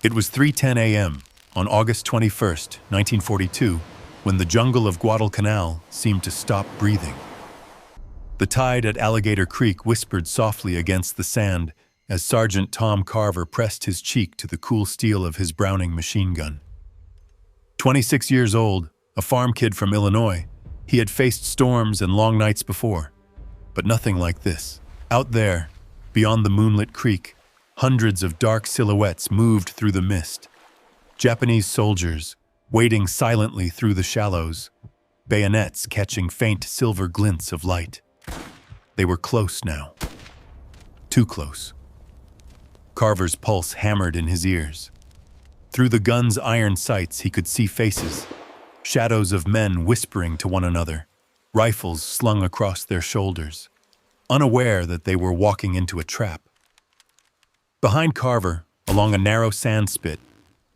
It was 3:10 a.m. on August 21st, 1942, when the jungle of Guadalcanal seemed to stop breathing. The tide at Alligator Creek whispered softly against the sand as Sergeant Tom Carver pressed his cheek to the cool steel of his Browning machine gun. 26 years old, a farm kid from Illinois, he had faced storms and long nights before, but nothing like this. Out there, beyond the moonlit creek, hundreds of dark silhouettes moved through the mist. Japanese soldiers, wading silently through the shallows, bayonets catching faint silver glints of light. They were close now. Too close. Carver's pulse hammered in his ears. Through the gun's iron sights, he could see faces, shadows of men whispering to one another, rifles slung across their shoulders, unaware that they were walking into a trap. Behind Carver, along a narrow sand spit,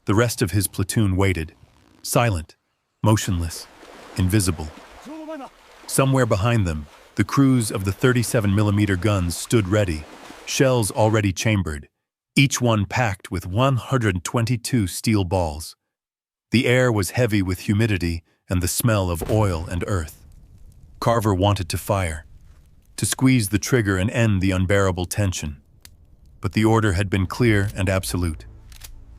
the rest of his platoon waited, silent, motionless, invisible. Somewhere behind them, the crews of the 37mm guns stood ready, shells already chambered, each one packed with 122 steel balls. The air was heavy with humidity and the smell of oil and earth. Carver wanted to fire, to squeeze the trigger and end the unbearable tension. But the order had been clear and absolute.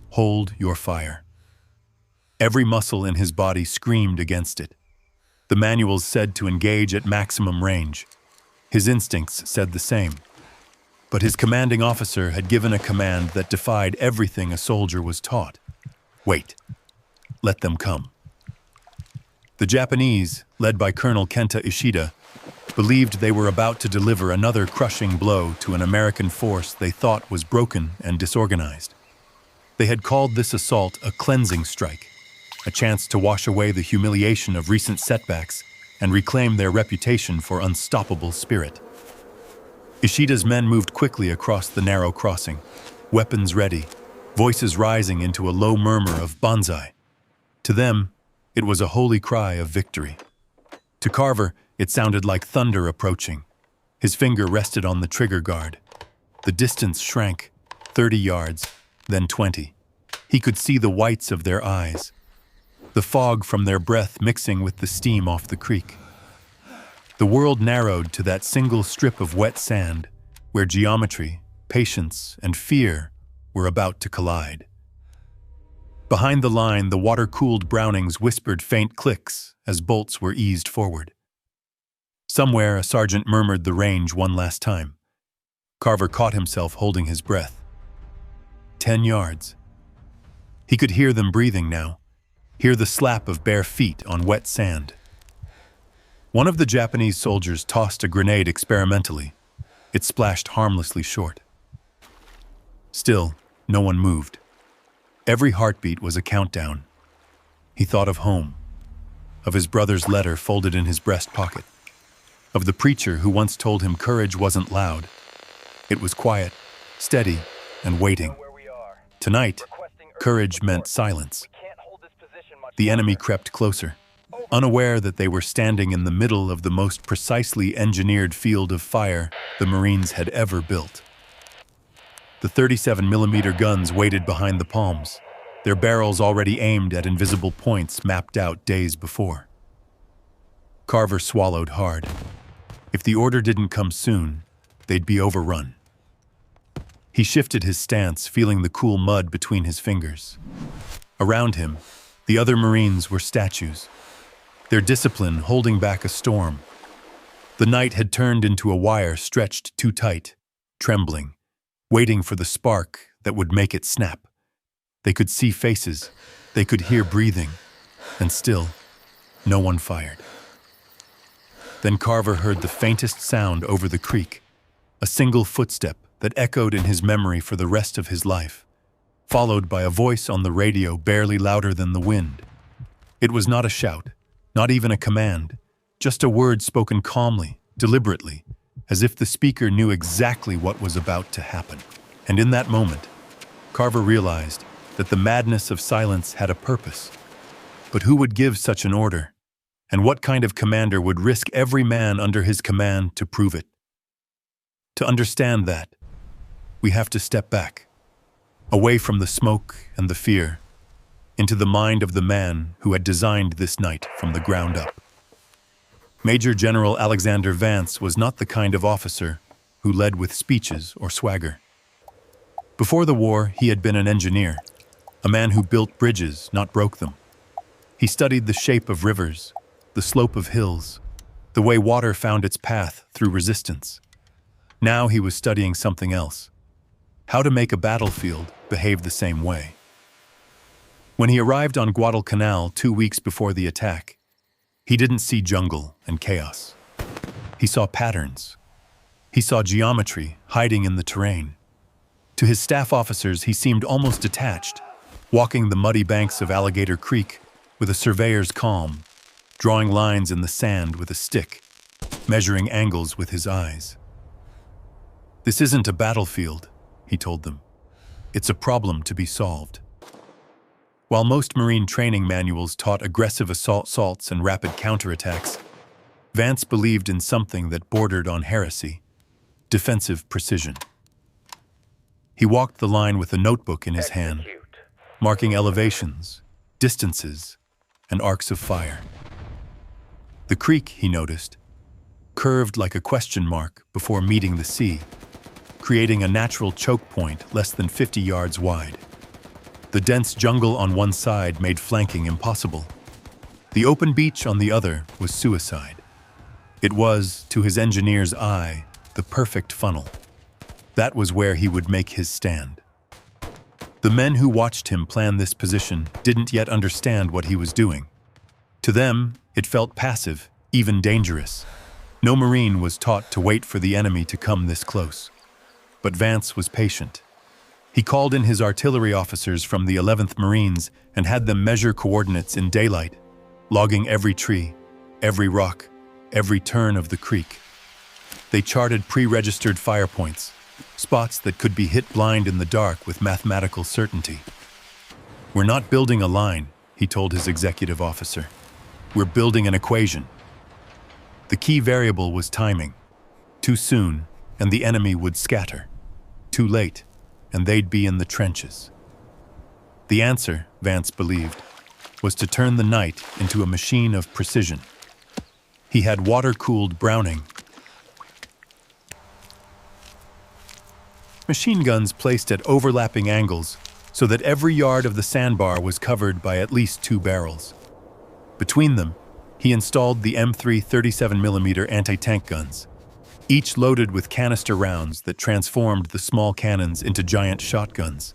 Hold your fire. Every muscle in his body screamed against it. The manuals said to engage at maximum range. His instincts said the same. But his commanding officer had given a command that defied everything a soldier was taught. Wait. Let them come. The Japanese, led by Colonel Kenta Ishida, believed they were about to deliver another crushing blow to an American force they thought was broken and disorganized. They had called this assault a cleansing strike, a chance to wash away the humiliation of recent setbacks and reclaim their reputation for unstoppable spirit. Ishida's men moved quickly across the narrow crossing, weapons ready, voices rising into a low murmur of banzai. To them, it was a holy cry of victory. To Carver, it sounded like thunder approaching. His finger rested on the trigger guard. The distance shrank, 30 yards, then 20. He could see the whites of their eyes, the fog from their breath mixing with the steam off the creek. The world narrowed to that single strip of wet sand where geometry, patience, and fear were about to collide. Behind the line, the water-cooled Brownings whispered faint clicks as bolts were eased forward. Somewhere, a sergeant murmured the range one last time. Carver caught himself holding his breath. 10 yards. He could hear them breathing now, hear the slap of bare feet on wet sand. One of the Japanese soldiers tossed a grenade experimentally. It splashed harmlessly short. Still, no one moved. Every heartbeat was a countdown. He thought of home, of his brother's letter folded in his breast pocket, of the preacher who once told him courage wasn't loud. It was quiet, steady, and waiting. Tonight, courage meant silence. The enemy crept closer, unaware that they were standing in the middle of the most precisely engineered field of fire the Marines had ever built. The 37mm guns waited behind the palms, their barrels already aimed at invisible points mapped out days before. Carver swallowed hard. If the order didn't come soon, they'd be overrun. He shifted his stance, feeling the cool mud between his fingers. Around him, the other Marines were statues, their discipline holding back a storm. The night had turned into a wire stretched too tight, trembling, waiting for the spark that would make it snap. They could see faces, they could hear breathing, and still, no one fired. Then Carver heard the faintest sound over the creek, a single footstep that echoed in his memory for the rest of his life, followed by a voice on the radio barely louder than the wind. It was not a shout, not even a command, just a word spoken calmly, deliberately, as if the speaker knew exactly what was about to happen. And in that moment, Carver realized that the madness of silence had a purpose. But who would give such an order? And what kind of commander would risk every man under his command to prove it? To understand that, we have to step back. away from the smoke and the fear, into the mind of the man who had designed this night from the ground up. Major General Alexander Vance was not the kind of officer who led with speeches or swagger. Before the war, he had been an engineer, a man who built bridges, not broke them. He studied the shape of rivers, the slope of hills, the way water found its path through resistance. Now he was studying something else: how to make a battlefield behave the same way. When he arrived on Guadalcanal 2 weeks before the attack, he didn't see jungle and chaos. He saw patterns. He saw geometry hiding in the terrain. To his staff officers, he seemed almost detached, walking the muddy banks of Alligator Creek with a surveyor's calm, drawing lines in the sand with a stick, measuring angles with his eyes. "This isn't a battlefield," he told them. "It's a problem to be solved." While most Marine training manuals taught aggressive assaults and rapid counterattacks, Vance believed in something that bordered on heresy: defensive precision. He walked the line with a notebook in his hand, marking elevations, distances, and arcs of fire. The creek, he noticed, curved like a question mark before meeting the sea, creating a natural choke point less than 50 yards wide. The dense jungle on one side made flanking impossible. The open beach on the other was suicide. It was, to his engineer's eye, the perfect funnel. That was where he would make his stand. The men who watched him plan this position didn't yet understand what he was doing. To them, it felt passive, even dangerous. No Marine was taught to wait for the enemy to come this close. But Vance was patient. He called in his artillery officers from the 11th Marines and had them measure coordinates in daylight, logging every tree, every rock, every turn of the creek. They charted pre-registered fire points, spots that could be hit blind in the dark with mathematical certainty. "We're not building a line," he told his executive officer. "We're building an equation." The key variable was timing. Too soon, and the enemy would scatter. Too late, and they'd be in the trenches. The answer, Vance believed, was to turn the night into a machine of precision. He had water-cooled Browning machine guns placed at overlapping angles so that every yard of the sandbar was covered by at least 2 barrels. Between them, he installed the M3 37mm anti-tank guns, each loaded with canister rounds that transformed the small cannons into giant shotguns.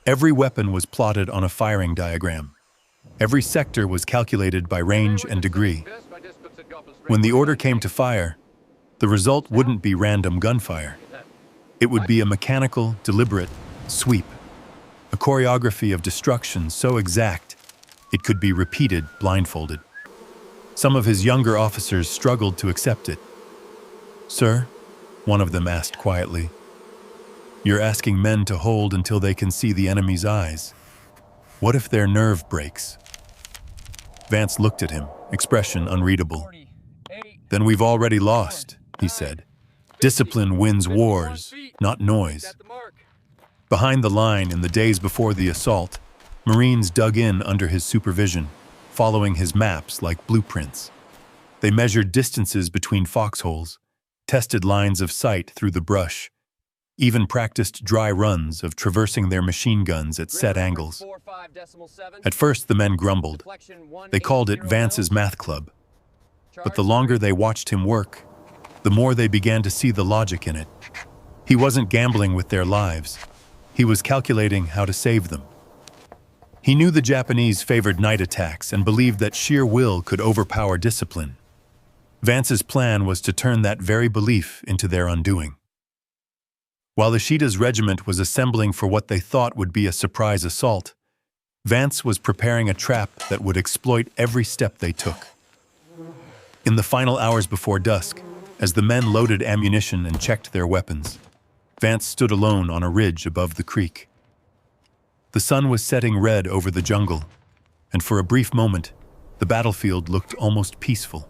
Every weapon was plotted on a firing diagram. Every sector was calculated by range and degree. When the order came to fire, the result wouldn't be random gunfire. It would be a mechanical, deliberate sweep, a choreography of destruction so exact it could be repeated blindfolded. Some of his younger officers struggled to accept it. "Sir," one of them asked quietly, "you're asking men to hold until they can see the enemy's eyes. What if their nerve breaks?" Vance looked at him, expression unreadable. "Then we've already lost," he said. "Discipline wins wars, not noise." Behind the line, in the days before the assault, Marines dug in under his supervision, following his maps like blueprints. They measured distances between foxholes, tested lines of sight through the brush, even practiced dry runs of traversing their machine guns at set angles. At first, the men grumbled. They called it Vance's Math Club. But the longer they watched him work, the more they began to see the logic in it. He wasn't gambling with their lives. He was calculating how to save them. He knew the Japanese favored night attacks and believed that sheer will could overpower discipline. Vance's plan was to turn that very belief into their undoing. While Ishida's regiment was assembling for what they thought would be a surprise assault, Vance was preparing a trap that would exploit every step they took. In the final hours before dusk, as the men loaded ammunition and checked their weapons, Vance stood alone on a ridge above the creek. The sun was setting red over the jungle, and for a brief moment, the battlefield looked almost peaceful.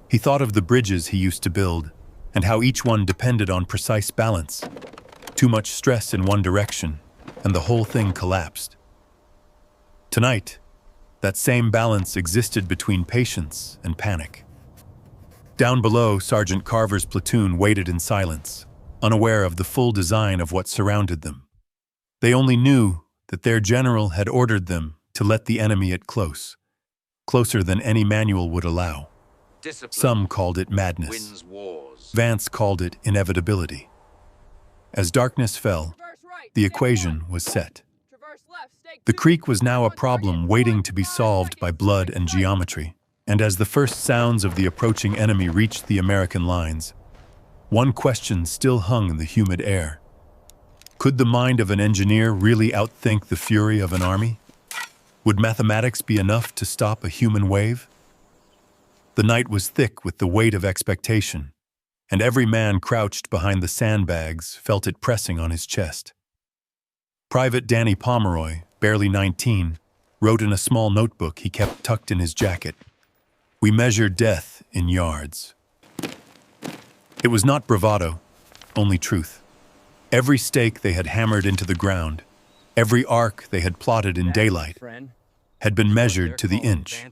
He thought of the bridges he used to build, and how each one depended on precise balance. Too much stress in one direction, and the whole thing collapsed. Tonight, that same balance existed between patience and panic. Down below, Sergeant Carver's platoon waited in silence, unaware of the full design of what surrounded them. They only knew that their general had ordered them to let the enemy at close, closer than any manual would allow. Some called it madness. Vance called it inevitability. As darkness fell, the equation was set. The creek was now a problem waiting to be solved by blood and geometry, and as the first sounds of the approaching enemy reached the American lines, one question still hung in the humid air. Could the mind of an engineer really outthink the fury of an army? Would mathematics be enough to stop a human wave? The night was thick with the weight of expectation, and every man crouched behind the sandbags felt it pressing on his chest. Private Danny Pomeroy, barely 19, wrote in a small notebook he kept tucked in his jacket, "We measure death in yards." It was not bravado, only truth. Every stake they had hammered into the ground, every arc they had plotted in daylight, had been measured to the inch,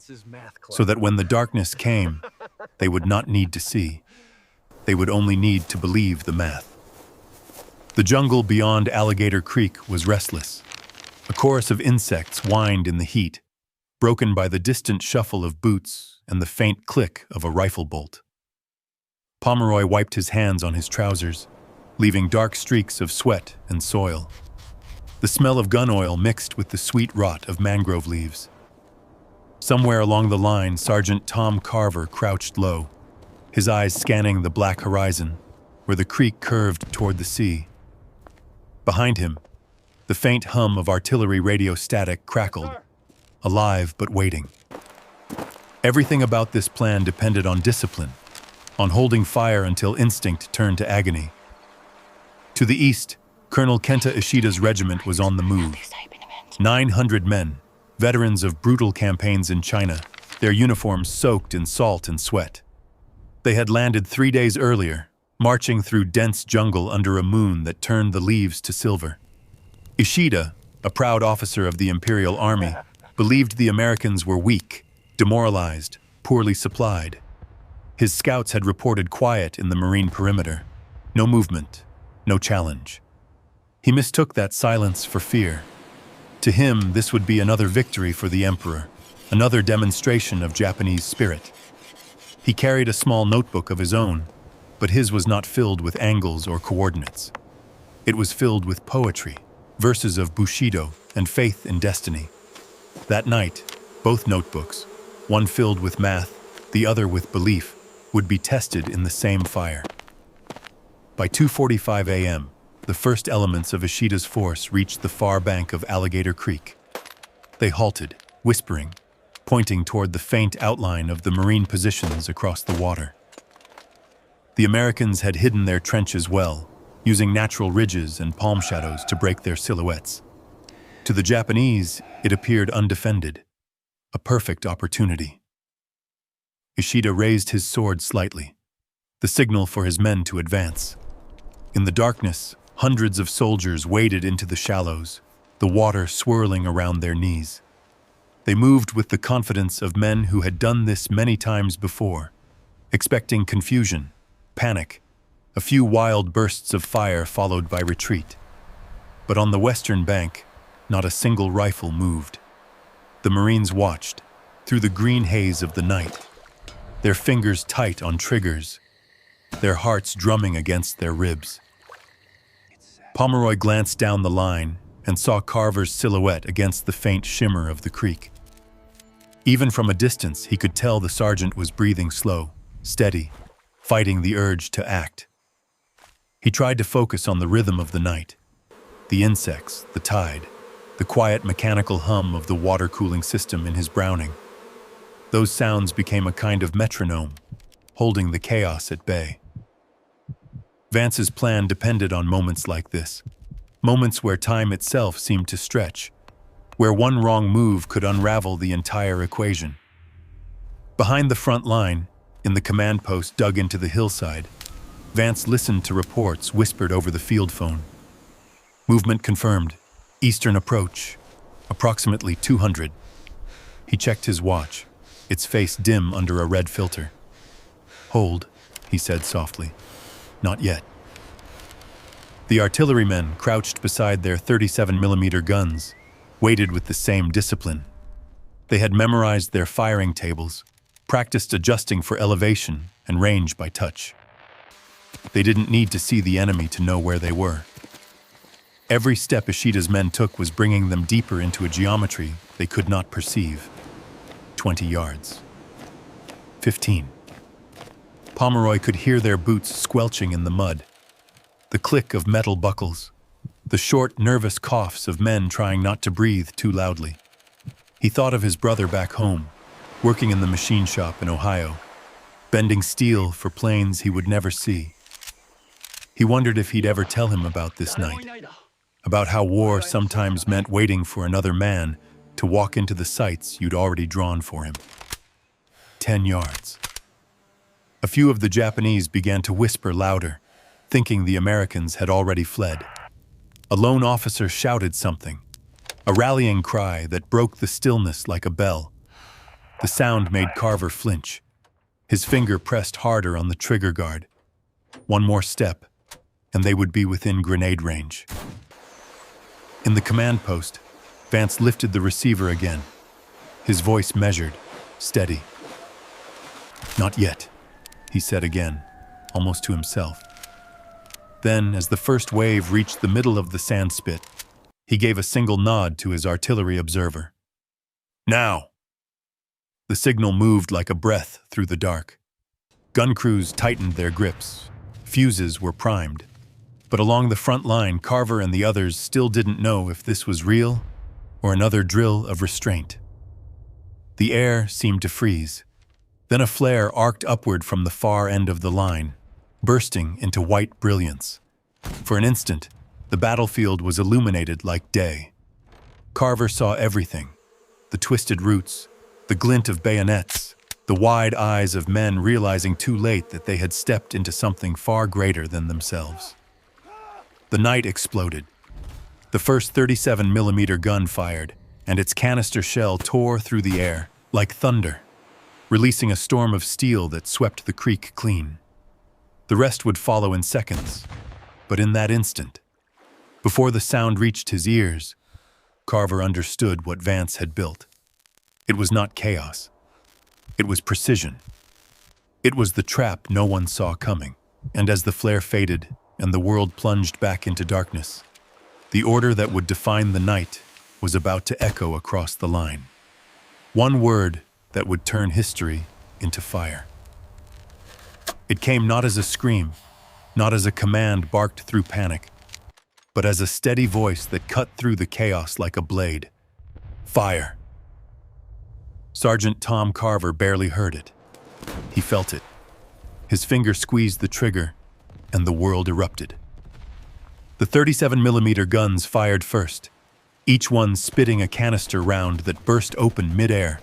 so that when the darkness came, they would not need to see. They would only need to believe the math. The jungle beyond Alligator Creek was restless. A chorus of insects whined in the heat, broken by the distant shuffle of boots and the faint click of a rifle bolt. Pomeroy wiped his hands on his trousers, leaving dark streaks of sweat and soil. The smell of gun oil mixed with the sweet rot of mangrove leaves. Somewhere along the line, Sergeant Tom Carver crouched low, his eyes scanning the black horizon, where the creek curved toward the sea. Behind him, the faint hum of artillery radio static crackled, alive but waiting. Everything about this plan depended on discipline, on holding fire until instinct turned to agony. To the east, Colonel Kenta Ishida's regiment was on the move. 900 men, veterans of brutal campaigns in China, their uniforms soaked in salt and sweat. They had landed 3 days earlier, marching through dense jungle under a moon that turned the leaves to silver. Ishida, a proud officer of the Imperial Army, believed the Americans were weak, demoralized, poorly supplied. His scouts had reported quiet in the marine perimeter. No movement, no challenge. He mistook that silence for fear. To him, this would be another victory for the Emperor, another demonstration of Japanese spirit. He carried a small notebook of his own, but his was not filled with angles or coordinates. It was filled with poetry, verses of Bushido, and faith in destiny. That night, both notebooks, one filled with math, the other with belief, would be tested in the same fire. By 2:45 a.m., the first elements of Ishida's force reached the far bank of Alligator Creek. They halted, whispering, pointing toward the faint outline of the marine positions across the water. The Americans had hidden their trenches well, using natural ridges and palm shadows to break their silhouettes. To the Japanese, it appeared undefended, a perfect opportunity. Ishida raised his sword slightly, the signal for his men to advance. In the darkness, hundreds of soldiers waded into the shallows, the water swirling around their knees. They moved with the confidence of men who had done this many times before, expecting confusion, panic, a few wild bursts of fire followed by retreat. But on the western bank, not a single rifle moved. The Marines watched, through the green haze of the night, their fingers tight on triggers, their hearts drumming against their ribs. Pomeroy glanced down the line and saw Carver's silhouette against the faint shimmer of the creek. Even from a distance, he could tell the sergeant was breathing slow, steady, fighting the urge to act. He tried to focus on the rhythm of the night, the insects, the tide, the quiet mechanical hum of the water cooling system in his Browning. Those sounds became a kind of metronome, holding the chaos at bay. Vance's plan depended on moments like this, moments where time itself seemed to stretch, where one wrong move could unravel the entire equation. Behind the front line, in the command post dug into the hillside, Vance listened to reports whispered over the field phone. Movement confirmed. Eastern approach, approximately 200. He checked his watch, its face dim under a red filter. Hold, he said softly. Not yet. The artillerymen, crouched beside their 37mm guns, waited with the same discipline. They had memorized their firing tables, practiced adjusting for elevation and range by touch. They didn't need to see the enemy to know where they were. Every step Ishida's men took was bringing them deeper into a geometry they could not perceive. 20 yards. 15. Pomeroy could hear their boots squelching in the mud, the click of metal buckles, the short, nervous coughs of men trying not to breathe too loudly. He thought of his brother back home, working in the machine shop in Ohio, bending steel for planes he would never see. He wondered if he'd ever tell him about this night, about how war sometimes meant waiting for another man to walk into the sights you'd already drawn for him. 10 yards. A few of the Japanese began to whisper louder, thinking the Americans had already fled. A lone officer shouted something, a rallying cry that broke the stillness like a bell. The sound made Carver flinch. His finger pressed harder on the trigger guard. One more step, and they would be within grenade range. In the command post, Vance lifted the receiver again, his voice measured, steady. Not yet, he said again, almost to himself. Then, as the first wave reached the middle of the sand spit, he gave a single nod to his artillery observer. Now! The signal moved like a breath through the dark. Gun crews tightened their grips. Fuses were primed. But along the front line, Carver and the others still didn't know if this was real or another drill of restraint. The air seemed to freeze. Then a flare arced upward from the far end of the line, bursting into white brilliance. For an instant, the battlefield was illuminated like day. Carver saw everything: the twisted roots, the glint of bayonets, the wide eyes of men realizing too late that they had stepped into something far greater than themselves. The night exploded. The first 37mm gun fired, and its canister shell tore through the air like thunder, releasing a storm of steel that swept the creek clean. The rest would follow in seconds, but in that instant, before the sound reached his ears, Carver understood what Vance had built. It was not chaos. It was precision. It was the trap no one saw coming, and as the flare faded and the world plunged back into darkness, the order that would define the night was about to echo across the line. One word that would turn history into fire. It came not as a scream, not as a command barked through panic, but as a steady voice that cut through the chaos like a blade. Fire. Sergeant Tom Carver barely heard it. He felt it. His finger squeezed the trigger, and the world erupted. The 37mm guns fired first, each one spitting a canister round that burst open midair,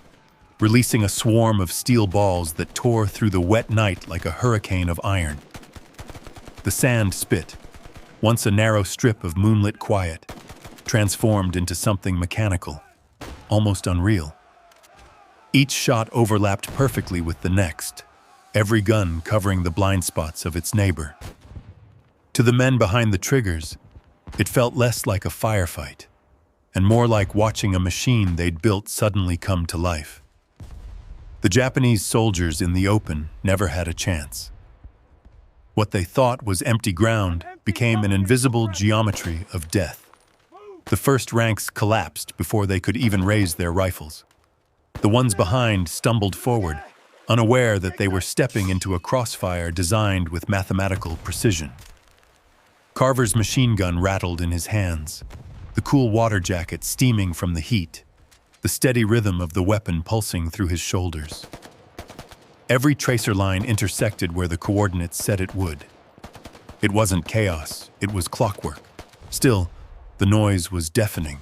releasing a swarm of steel balls that tore through the wet night like a hurricane of iron. The sand spit, once a narrow strip of moonlit quiet, transformed into something mechanical, almost unreal. Each shot overlapped perfectly with the next, every gun covering the blind spots of its neighbor. To the men behind the triggers, it felt less like a firefight, and more like watching a machine they'd built suddenly come to life. The Japanese soldiers in the open never had a chance. What they thought was empty ground became an invisible geometry of death. The first ranks collapsed before they could even raise their rifles. The ones behind stumbled forward, unaware that they were stepping into a crossfire designed with mathematical precision. Carver's machine gun rattled in his hands, the cool water jacket steaming from the heat, the steady rhythm of the weapon pulsing through his shoulders. Every tracer line intersected where the coordinates said it would. It wasn't chaos, it was clockwork. Still, the noise was deafening.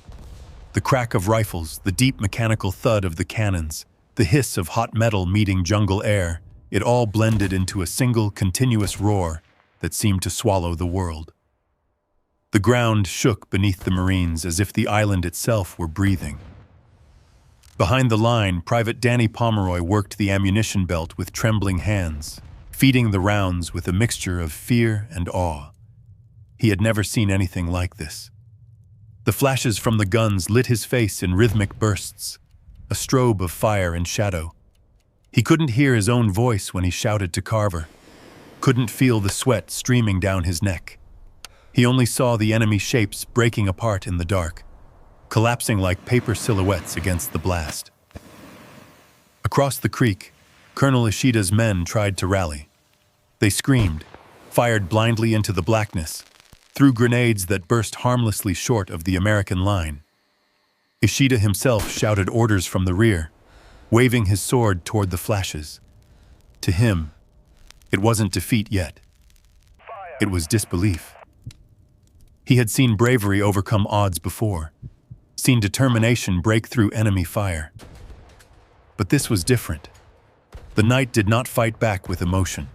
The crack of rifles, the deep mechanical thud of the cannons, the hiss of hot metal meeting jungle air, it all blended into a single continuous roar that seemed to swallow the world. The ground shook beneath the Marines as if the island itself were breathing. Behind the line, Private Danny Pomeroy worked the ammunition belt with trembling hands, feeding the rounds with a mixture of fear and awe. He had never seen anything like this. The flashes from the guns lit his face in rhythmic bursts, a strobe of fire and shadow. He couldn't hear his own voice when he shouted to Carver, couldn't feel the sweat streaming down his neck. He only saw the enemy shapes breaking apart in the dark, collapsing like paper silhouettes against the blast. Across the creek, Colonel Ishida's men tried to rally. They screamed, fired blindly into the blackness, threw grenades that burst harmlessly short of the American line. Ishida himself shouted orders from the rear, waving his sword toward the flashes. To him, it wasn't defeat yet. It was disbelief. He had seen bravery overcome odds before, seen determination break through enemy fire. But this was different. The knight did not fight back with emotion.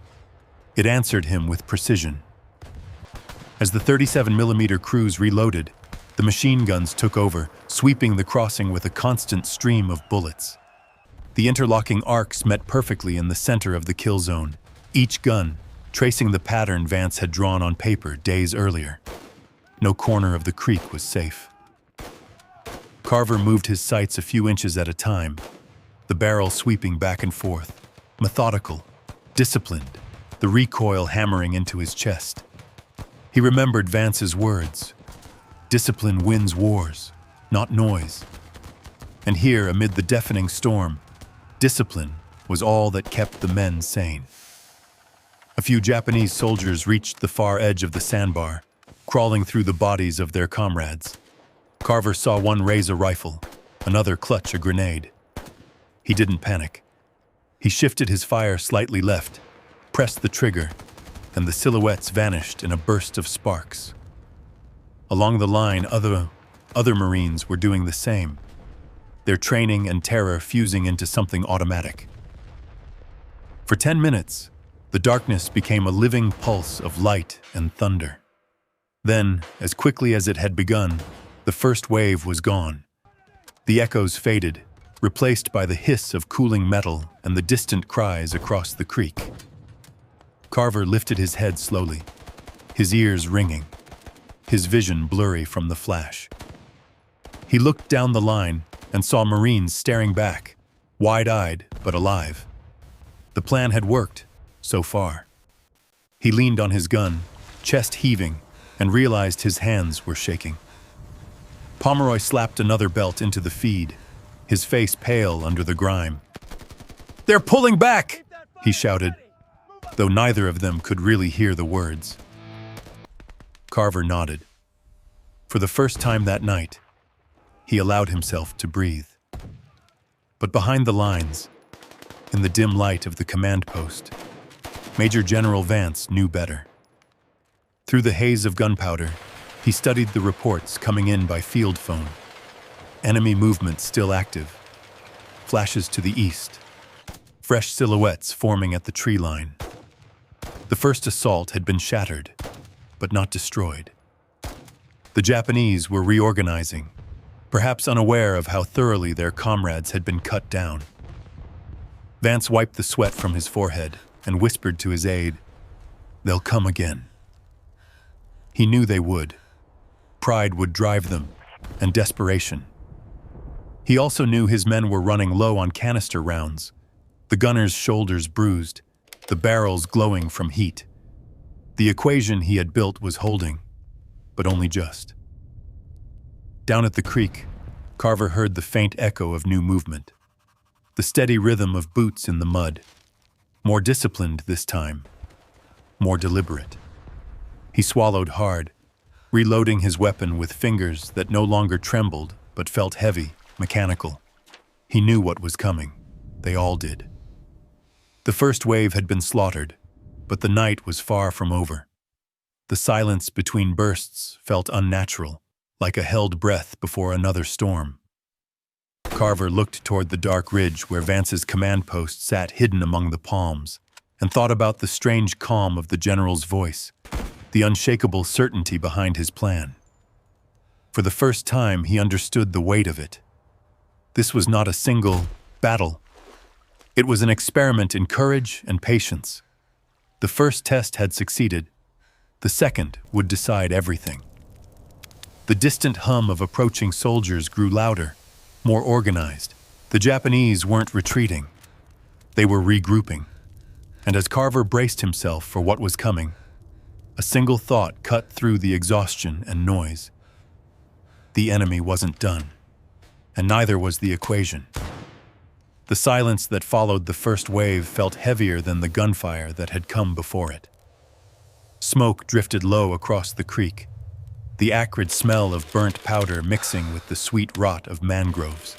It answered him with precision. As the 37mm crews reloaded, the machine guns took over, sweeping the crossing with a constant stream of bullets. The interlocking arcs met perfectly in the center of the kill zone, each gun tracing the pattern Vance had drawn on paper days earlier. No corner of the creek was safe. Carver moved his sights a few inches at a time, the barrel sweeping back and forth, methodical, disciplined, the recoil hammering into his chest. He remembered Vance's words, "Discipline wins wars, not noise." And here, amid the deafening storm, discipline was all that kept the men sane. A few Japanese soldiers reached the far edge of the sandbar, crawling through the bodies of their comrades. Carver saw one raise a rifle, another clutch a grenade. He didn't panic. He shifted his fire slightly left, pressed the trigger, and the silhouettes vanished in a burst of sparks. Along the line, other Marines were doing the same, their training and terror fusing into something automatic. For 10 minutes, the darkness became a living pulse of light and thunder. Then, as quickly as it had begun, the first wave was gone. The echoes faded, replaced by the hiss of cooling metal and the distant cries across the creek. Carver lifted his head slowly, his ears ringing, his vision blurry from the flash. He looked down the line and saw Marines staring back, wide-eyed but alive. The plan had worked, so far. He leaned on his gun, chest heaving, and realized his hands were shaking. Pomeroy slapped another belt into the feed, his face pale under the grime. "They're pulling back!" he shouted, though neither of them could really hear the words. Carver nodded. For the first time that night, he allowed himself to breathe. But behind the lines, in the dim light of the command post, Major General Vance knew better. Through the haze of gunpowder, he studied the reports coming in by field phone. Enemy movement still active. Flashes to the east. Fresh silhouettes forming at the tree line. The first assault had been shattered, but not destroyed. The Japanese were reorganizing, perhaps unaware of how thoroughly their comrades had been cut down. Vance wiped the sweat from his forehead and whispered to his aide, "They'll come again." He knew they would. Pride would drive them, and desperation. He also knew his men were running low on canister rounds, the gunners' shoulders bruised, the barrels glowing from heat. The equation he had built was holding, but only just. Down at the creek, Carver heard the faint echo of new movement, the steady rhythm of boots in the mud, more disciplined this time, more deliberate. He swallowed hard, reloading his weapon with fingers that no longer trembled but felt heavy, mechanical. He knew what was coming. They all did. The first wave had been slaughtered, but the night was far from over. The silence between bursts felt unnatural, like a held breath before another storm. Carver looked toward the dark ridge where Vance's command post sat hidden among the palms, and thought about the strange calm of the general's voice, the unshakable certainty behind his plan. For the first time, he understood the weight of it. This was not a single battle. It was an experiment in courage and patience. The first test had succeeded. The second would decide everything. The distant hum of approaching soldiers grew louder, more organized. The Japanese weren't retreating. They were regrouping. And as Carver braced himself for what was coming, a single thought cut through the exhaustion and noise. The enemy wasn't done, and neither was the equation. The silence that followed the first wave felt heavier than the gunfire that had come before it. Smoke drifted low across the creek, the acrid smell of burnt powder mixing with the sweet rot of mangroves.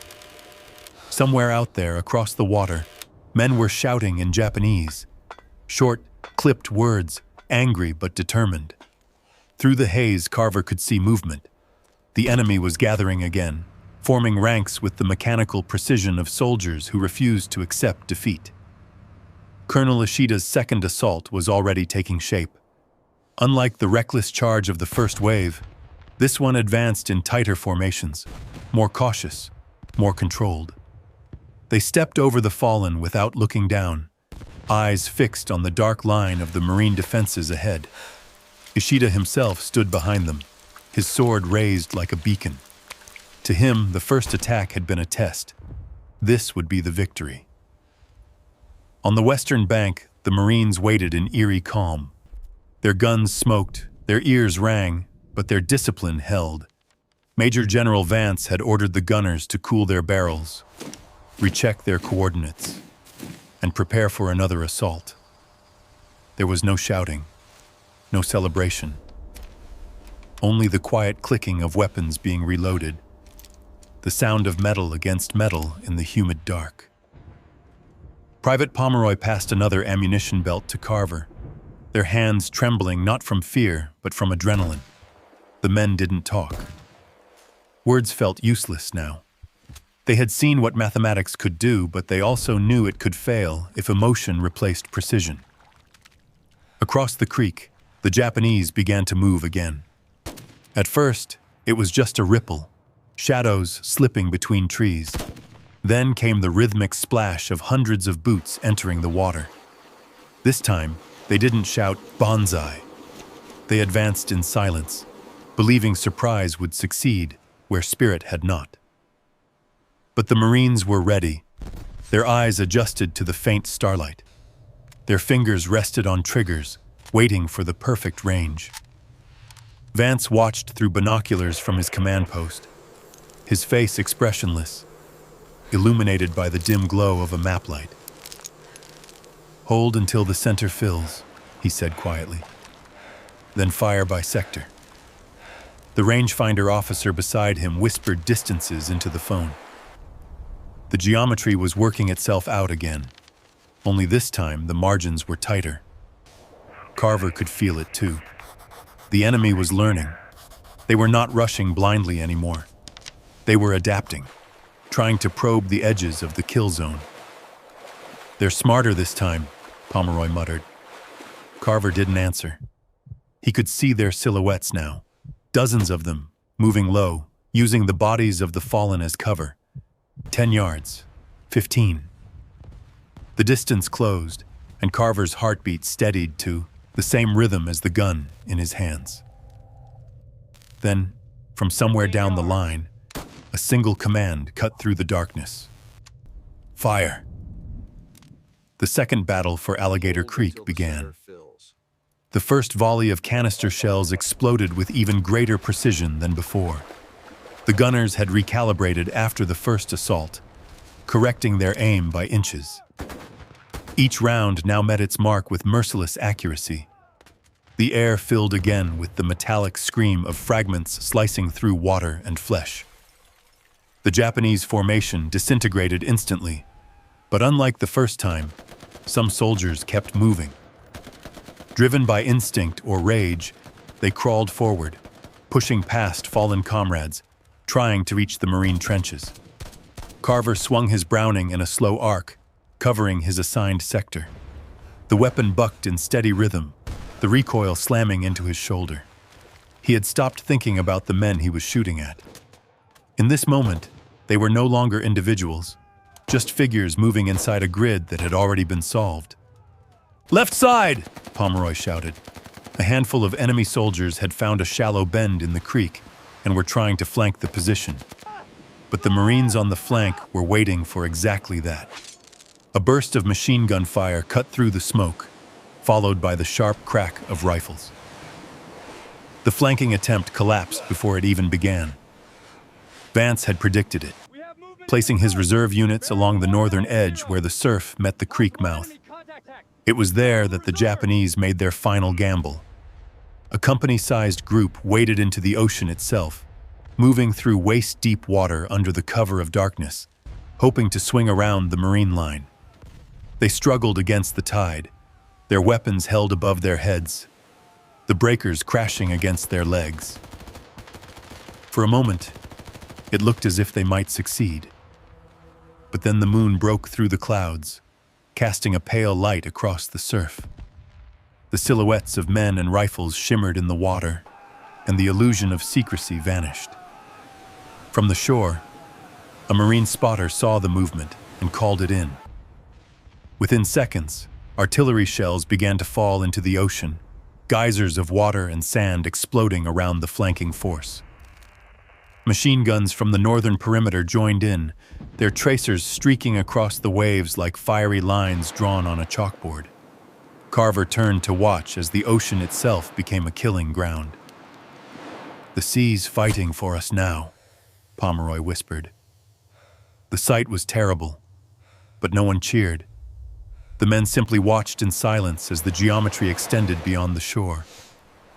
Somewhere out there, across the water, men were shouting in Japanese. Short, clipped words, angry but determined. Through the haze, Carver could see movement. The enemy was gathering again, forming ranks with the mechanical precision of soldiers who refused to accept defeat. Colonel Ishida's second assault was already taking shape. Unlike the reckless charge of the first wave, this one advanced in tighter formations, more cautious, more controlled. They stepped over the fallen without looking down, eyes fixed on the dark line of the marine defenses ahead. Ishida himself stood behind them, his sword raised like a beacon. To him, the first attack had been a test. This would be the victory. On the western bank, the Marines waited in eerie calm. Their guns smoked, their ears rang, but their discipline held. Major General Vance had ordered the gunners to cool their barrels, recheck their coordinates, and prepare for another assault. There was no shouting, no celebration. Only the quiet clicking of weapons being reloaded, the sound of metal against metal in the humid dark. Private Pomeroy passed another ammunition belt to Carver, their hands trembling not from fear, but from adrenaline. The men didn't talk. Words felt useless now. They had seen what mathematics could do, but they also knew it could fail if emotion replaced precision. Across the creek, the Japanese began to move again. At first, it was just a ripple, shadows slipping between trees. Then came the rhythmic splash of hundreds of boots entering the water. This time, they didn't shout "Banzai." They advanced in silence, believing surprise would succeed where spirit had not. But the Marines were ready, their eyes adjusted to the faint starlight. Their fingers rested on triggers, waiting for the perfect range. Vance watched through binoculars from his command post, his face expressionless, illuminated by the dim glow of a map light. "Hold until the center fills," he said quietly. "Then fire by sector." The rangefinder officer beside him whispered distances into the phone. The geometry was working itself out again, only this time the margins were tighter. Carver could feel it too. The enemy was learning. They were not rushing blindly anymore. They were adapting, trying to probe the edges of the kill zone. "They're smarter this time," Pomeroy muttered. Carver didn't answer. He could see their silhouettes now, dozens of them, moving low, using the bodies of the fallen as cover. 10 yards, 15. The distance closed, and Carver's heartbeat steadied to the same rhythm as the gun in his hands. Then, from somewhere down the line, a single command cut through the darkness. "Fire!" The second battle for Alligator Creek began. The first volley of canister shells exploded with even greater precision than before. The gunners had recalibrated after the first assault, correcting their aim by inches. Each round now met its mark with merciless accuracy. The air filled again with the metallic scream of fragments slicing through water and flesh. The Japanese formation disintegrated instantly, but unlike the first time, some soldiers kept moving. Driven by instinct or rage, they crawled forward, pushing past fallen comrades, trying to reach the Marine trenches. Carver swung his Browning in a slow arc, covering his assigned sector. The weapon bucked in steady rhythm, the recoil slamming into his shoulder. He had stopped thinking about the men he was shooting at. In this moment, they were no longer individuals, just figures moving inside a grid that had already been solved. "Left side!" Pomeroy shouted. A handful of enemy soldiers had found a shallow bend in the creek and were trying to flank the position. But the Marines on the flank were waiting for exactly that. A burst of machine gun fire cut through the smoke, followed by the sharp crack of rifles. The flanking attempt collapsed before it even began. Vance had predicted it, placing his reserve units along the northern edge where the surf met the creek mouth. It was there that the Japanese made their final gamble. A company-sized group waded into the ocean itself, moving through waist-deep water under the cover of darkness, hoping to swing around the Marine line. They struggled against the tide, their weapons held above their heads, the breakers crashing against their legs. For a moment, it looked as if they might succeed. But then the moon broke through the clouds, casting a pale light across the surf. The silhouettes of men and rifles shimmered in the water, and the illusion of secrecy vanished. From the shore, a Marine spotter saw the movement and called it in. Within seconds, artillery shells began to fall into the ocean, geysers of water and sand exploding around the flanking force. Machine guns from the northern perimeter joined in, their tracers streaking across the waves like fiery lines drawn on a chalkboard. Carver turned to watch as the ocean itself became a killing ground. "The sea's fighting for us now," Pomeroy whispered. The sight was terrible, but no one cheered. The men simply watched in silence as the geometry extended beyond the shore,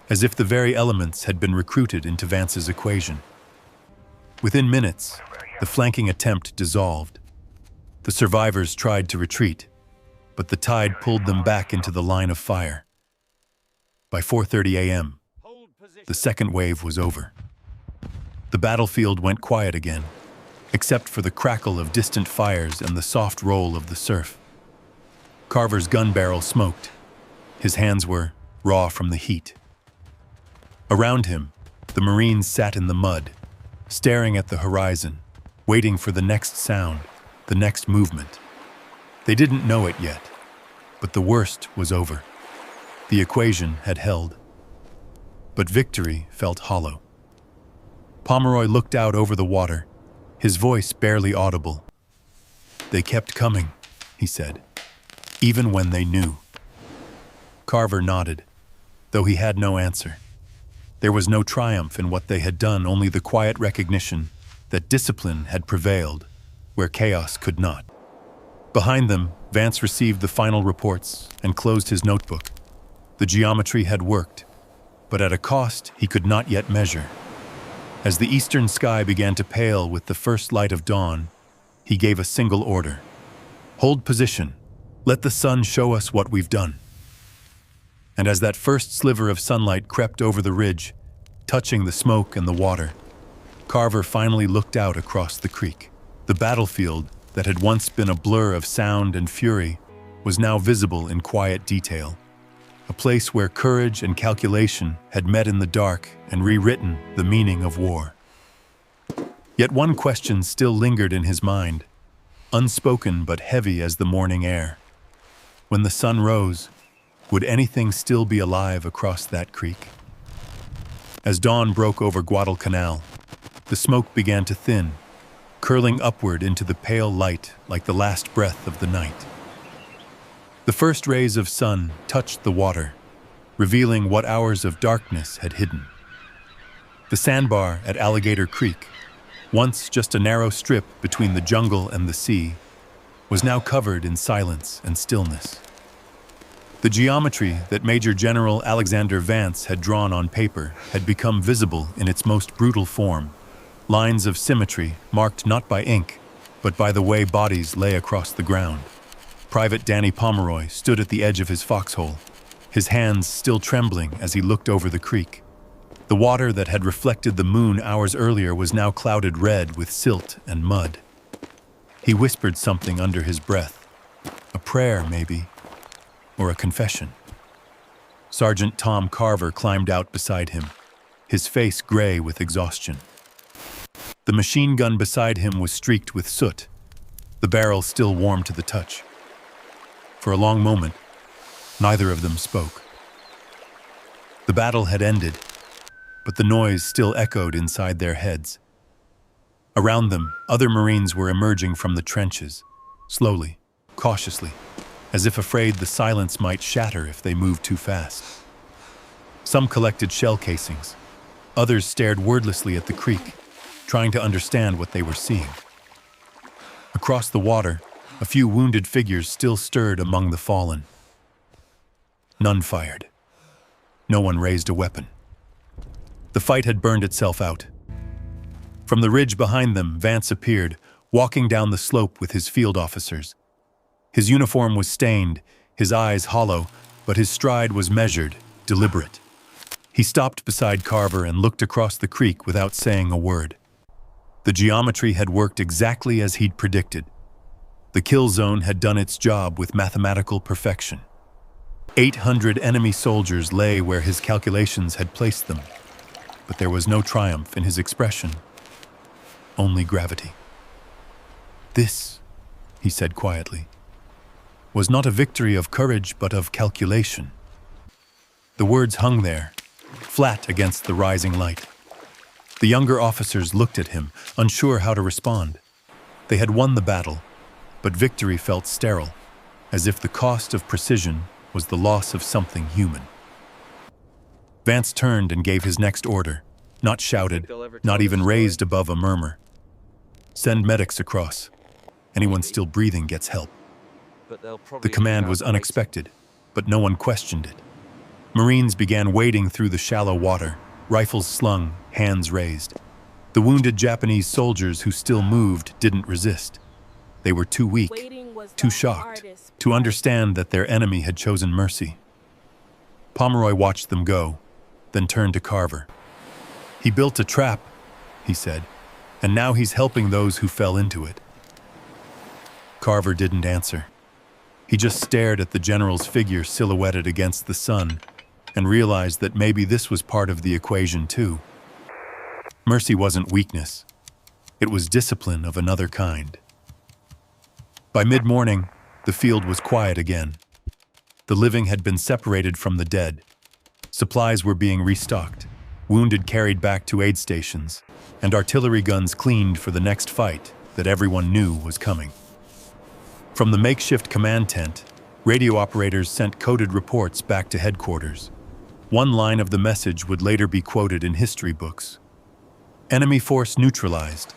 as if the very elements had been recruited into Vance's equation. Within minutes, the flanking attempt dissolved. The survivors tried to retreat, but the tide pulled them back into the line of fire. By 4:30 a.m., the second wave was over. The battlefield went quiet again, except for the crackle of distant fires and the soft roll of the surf. Carver's gun barrel smoked. His hands were raw from the heat. Around him, the Marines sat in the mud, staring at the horizon, waiting for the next sound, the next movement. They didn't know it yet, but the worst was over. The equation had held. But victory felt hollow. Pomeroy looked out over the water, his voice barely audible. "They kept coming," he said, "even when they knew." Carver nodded, though he had no answer. There was no triumph in what they had done, only the quiet recognition that discipline had prevailed where chaos could not. Behind them, Vance received the final reports and closed his notebook. The geometry had worked, but at a cost he could not yet measure. As the eastern sky began to pale with the first light of dawn, he gave a single order: "Hold position. Let the sun show us what we've done." And as that first sliver of sunlight crept over the ridge, touching the smoke and the water, Carver finally looked out across the creek. The battlefield that had once been a blur of sound and fury was now visible in quiet detail, a place where courage and calculation had met in the dark and rewritten the meaning of war. Yet one question still lingered in his mind, unspoken but heavy as the morning air. When the sun rose, would anything still be alive across that creek? As dawn broke over Guadalcanal, the smoke began to thin, curling upward into the pale light like the last breath of the night. The first rays of sun touched the water, revealing what hours of darkness had hidden. The sandbar at Alligator Creek, once just a narrow strip between the jungle and the sea, was now covered in silence and stillness. The geometry that Major General Alexander Vance had drawn on paper had become visible in its most brutal form, lines of symmetry marked not by ink, but by the way bodies lay across the ground. Private Danny Pomeroy stood at the edge of his foxhole, his hands still trembling as he looked over the creek. The water that had reflected the moon hours earlier was now clouded red with silt and mud. He whispered something under his breath, a prayer maybe, or a confession. Sergeant Tom Carver climbed out beside him, his face gray with exhaustion. The machine gun beside him was streaked with soot, the barrel still warm to the touch. For a long moment, neither of them spoke. The battle had ended, but the noise still echoed inside their heads. Around them, other Marines were emerging from the trenches, slowly, cautiously, as if afraid the silence might shatter if they moved too fast. Some collected shell casings. Others stared wordlessly at the creek, trying to understand what they were seeing. Across the water, a few wounded figures still stirred among the fallen. None fired. No one raised a weapon. The fight had burned itself out. From the ridge behind them, Vance appeared, walking down the slope with his field officers. His uniform was stained, his eyes hollow, but his stride was measured, deliberate. He stopped beside Carver and looked across the creek without saying a word. The geometry had worked exactly as he'd predicted. The kill zone had done its job with mathematical perfection. 800 enemy soldiers lay where his calculations had placed them, but there was no triumph in his expression, only gravity. This, he said quietly, was not a victory of courage but of calculation. The words hung there, flat against the rising light. The younger officers looked at him, unsure how to respond. They had won the battle, but victory felt sterile, as if the cost of precision was the loss of something human. Vance turned and gave his next order, not shouted, not even raised above a murmur. Send medics across. Anyone still breathing gets help. The command was unexpected, but no one questioned it. Marines began wading through the shallow water, rifles slung, hands raised. The wounded Japanese soldiers who still moved didn't resist. They were too weak, too shocked, to understand that their enemy had chosen mercy. Pomeroy watched them go, then turned to Carver. He built a trap, he said, and now he's helping those who fell into it. Carver didn't answer. He just stared at the general's figure silhouetted against the sun and realized that maybe this was part of the equation too. Mercy wasn't weakness. It was discipline of another kind. By mid-morning, the field was quiet again. The living had been separated from the dead. Supplies were being restocked, wounded carried back to aid stations, and artillery guns cleaned for the next fight that everyone knew was coming. From the makeshift command tent, radio operators sent coded reports back to headquarters. One line of the message would later be quoted in history books. Enemy force neutralized,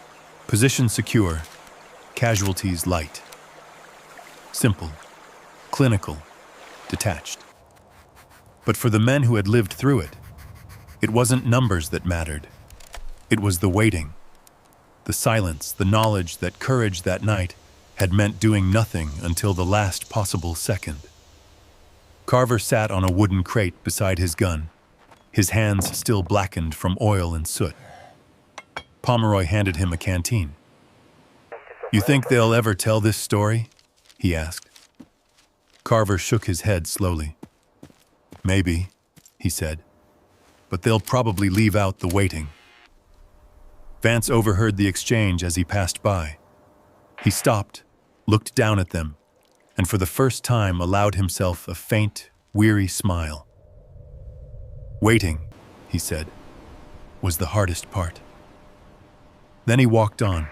position secure, casualties light. Simple, clinical, detached. But for the men who had lived through it, it wasn't numbers that mattered. It was the waiting, the silence, the knowledge that courage that night had meant doing nothing until the last possible second. Carver sat on a wooden crate beside his gun, his hands still blackened from oil and soot. Pomeroy handed him a canteen. "You think they'll ever tell this story?" he asked. Carver shook his head slowly. "Maybe," he said, "but they'll probably leave out the waiting." Vance overheard the exchange as he passed by. He stopped, looked down at them, and for the first time allowed himself a faint, weary smile. "Waiting," he said, "was the hardest part." Then he walked on,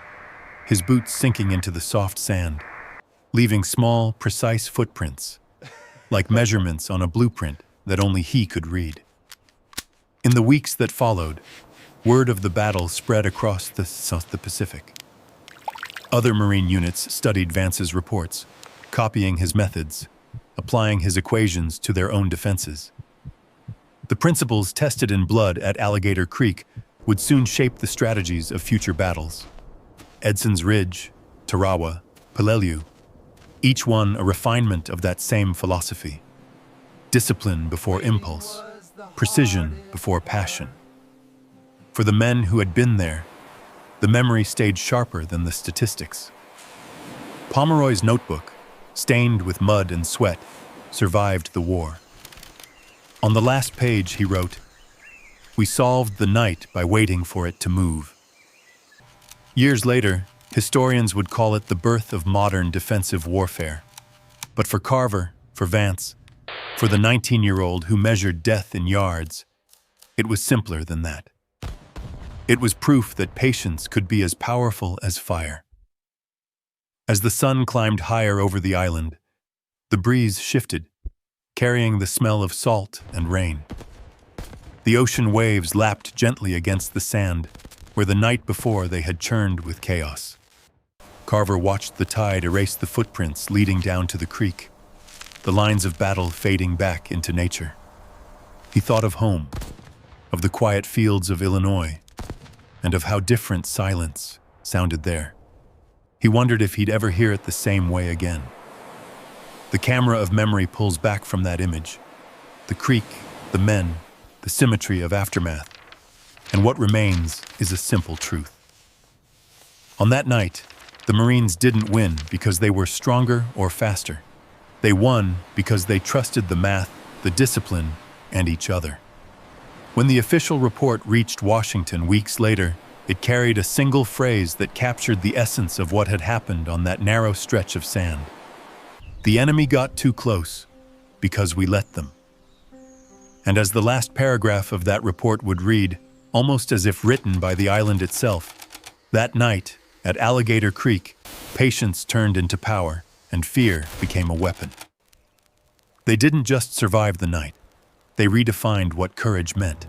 his boots sinking into the soft sand, leaving small, precise footprints, like measurements on a blueprint that only he could read. In the weeks that followed, word of the battle spread across the Pacific. Other Marine units studied Vance's reports, copying his methods, applying his equations to their own defenses. The principles tested in blood at Alligator Creek would soon shape the strategies of future battles. Edson's Ridge, Tarawa, Peleliu, each one a refinement of that same philosophy. Discipline before impulse, precision before passion. For the men who had been there, the memory stayed sharper than the statistics. Pomeroy's notebook, stained with mud and sweat, survived the war. On the last page, he wrote, "We solved the night by waiting for it to move." Years later, historians would call it the birth of modern defensive warfare. But for Carver, for Vance, for the 19-year-old who measured death in yards, it was simpler than that. It was proof that patience could be as powerful as fire. As the sun climbed higher over the island, the breeze shifted, carrying the smell of salt and rain. The ocean waves lapped gently against the sand, where the night before they had churned with chaos. Carver watched the tide erase the footprints leading down to the creek, the lines of battle fading back into nature. He thought of home, of the quiet fields of Illinois, and of how different silence sounded there. He wondered if he'd ever hear it the same way again. The camera of memory pulls back from that image. The creek, the men, the symmetry of aftermath. And what remains is a simple truth. On that night, the Marines didn't win because they were stronger or faster. They won because they trusted the math, the discipline, and each other. When the official report reached Washington weeks later, it carried a single phrase that captured the essence of what had happened on that narrow stretch of sand. The enemy got too close because we let them. And as the last paragraph of that report would read, almost as if written by the island itself, that night, at Alligator Creek, patience turned into power and fear became a weapon. They didn't just survive the night. They redefined what courage meant.